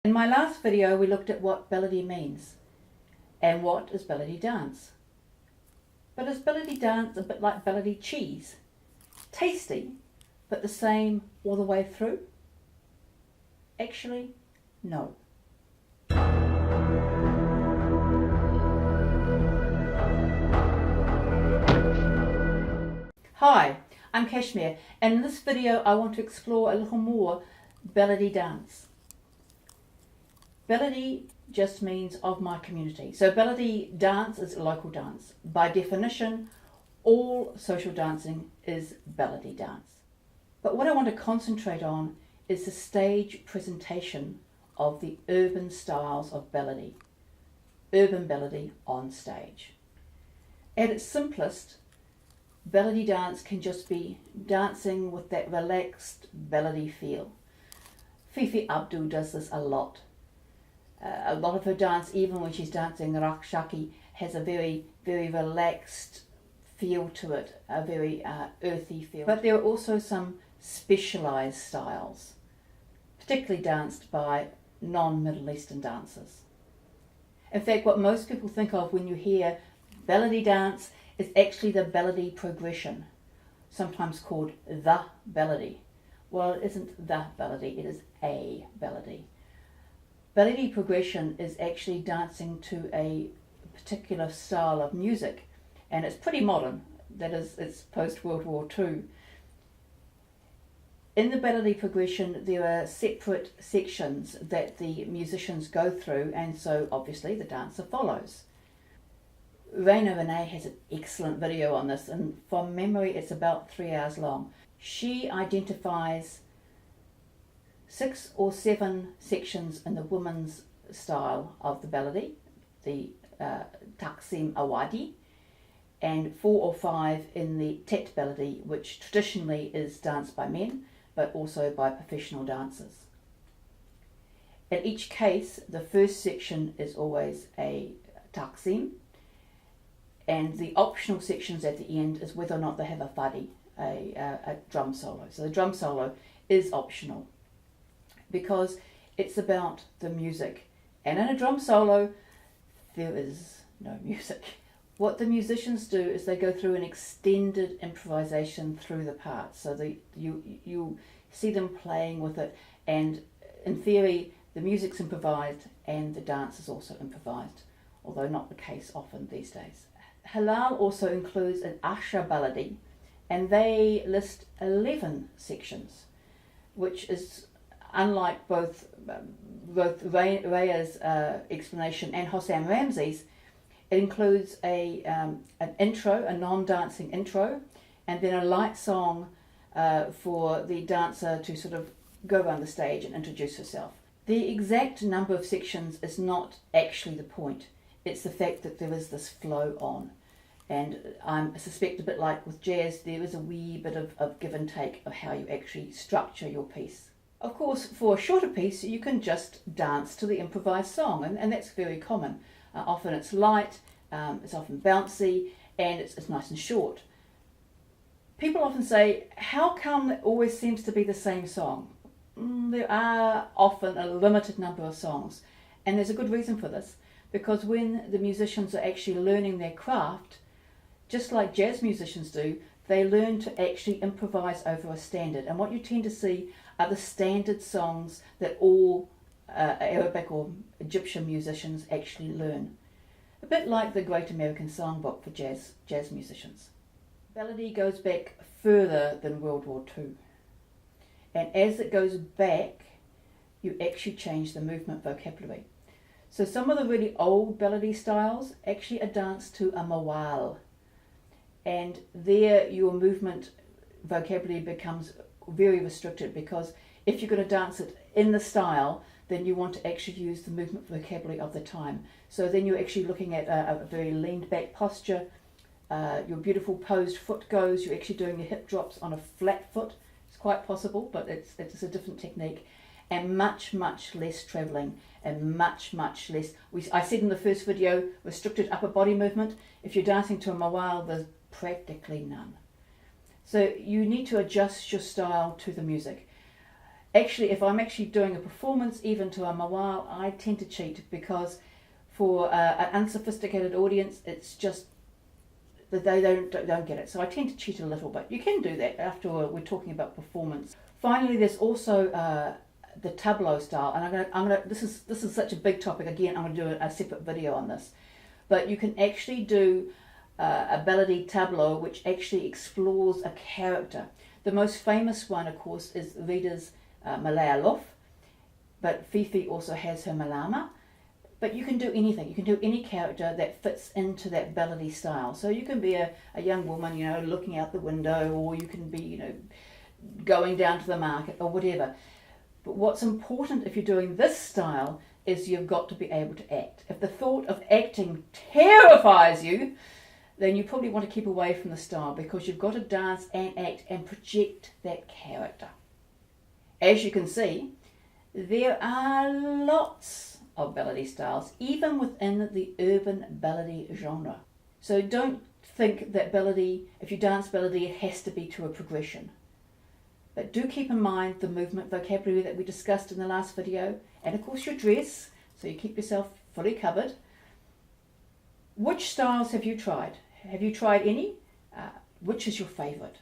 In my last video we looked at what Beledi means and what is Beledi dance. But is Beledi dance a bit like Beledi cheese? Tasty, but the same all the way through? Actually, no. Hi, I'm Kashmir, and in this video I want to explore a little more Beledi dance. Beledi just means of my community. So Beledi dance is a local dance. By definition, all social dancing is Beledi dance. But what I want to concentrate on is the stage presentation of the urban styles of Beledi. Urban Beledi on stage. At its simplest, Beledi dance can just be dancing with that relaxed Beledi feel. Fifi Abdul does this a lot. A lot of her dance, even when she's dancing Raqs, has a very, very relaxed feel to it, a very earthy feel. But there are also some specialised styles, particularly danced by non-Middle Eastern dancers. In fact, what most people think of when you hear Beledi dance is actually the Beledi progression, sometimes called the Beledi. Well, it isn't the Beledi, it is a Beledi. Beledi progression is actually dancing to a particular style of music, and it's pretty modern. That is, it's post-World War II. In the Beledi progression, there are separate sections that the musicians go through, and so obviously the dancer follows. Raina Renee has an excellent video on this, and from memory it's about 3 hours long. She identifies 6 or 7 sections in the women's style of the Beledi, the Taqsim Awadi, and 4 or 5 in the Tet Beledi, which traditionally is danced by men, but also by professional dancers. In each case, the first section is always a Taqsim, and the optional sections at the end is whether or not they have a fadi, a drum solo. So the drum solo is optional, because it's about the music. And in a drum solo, there is no music. What the musicians do is they go through an extended improvisation through the parts. So you see them playing with it, and in theory, the music's improvised and the dance is also improvised, although not the case often these days. Halal also includes an Asha Beledi, and they list 11 sections, which is unlike both Raya's explanation and Hossam Ramsey's. It includes an intro, a non-dancing intro, and then a light song for the dancer to sort of go around the stage and introduce herself. The exact number of sections is not actually the point. It's the fact that there is this flow on. And I suspect a bit like with jazz, there is a wee bit of give and take of how you actually structure your piece. Of course, for a shorter piece, you can just dance to the improvised song, and that's very common. Often it's light, it's often bouncy, and it's nice and short. People often say, how come it always seems to be the same song? There are often a limited number of songs, and there's a good reason for this, because when the musicians are actually learning their craft, just like jazz musicians do, they learn to actually improvise over a standard. And what you tend to see are the standard songs that all Arabic or Egyptian musicians actually learn. A bit like the Great American Songbook for jazz musicians. Beledi goes back further than World War II. And as it goes back, you actually change the movement vocabulary. So some of the really old Beledi styles actually are danced to a mawal. And there your movement vocabulary becomes very restricted, because if you're going to dance it in the style, then you want to actually use the movement vocabulary of the time. So then you're actually looking at a very leaned back posture, your beautiful posed foot goes, you're actually doing your hip drops on a flat foot. It's quite possible, but it's a different technique, and much, much less travelling, and much, much less. I said in the first video, restricted upper body movement. If you're dancing to a mawal, there's practically none. So you need to adjust your style to the music. Actually, if I'm actually doing a performance even to a mawal, I tend to cheat, because for an unsophisticated audience, it's just that they don't get it. So I tend to cheat a little bit. You can do that after we're talking about performance. Finally, there's also the Tableau style, and I'm gonna. This is such a big topic. Again, I'm gonna do a separate video on this. But you can actually do a Beledi Tableau, which actually explores a character. The most famous one, of course, is Vida's Malaya Luf, but Fifi also has her Malama. But you can do anything. You can do any character that fits into that Beledi style. So you can be a young woman, looking out the window, or you can be, going down to the market or whatever. But what's important if you're doing this style is you've got to be able to act. If the thought of acting terrifies you, then you probably want to keep away from the style, because you've got to dance and act and project that character. As you can see, there are lots of Beledi styles, even within the urban Beledi genre. So don't think that Beledi, if you dance Beledi, it has to be to a progression. But do keep in mind the movement vocabulary that we discussed in the last video, and of course your dress, so you keep yourself fully covered. Which styles have you tried? Have you tried any? Which is your favourite?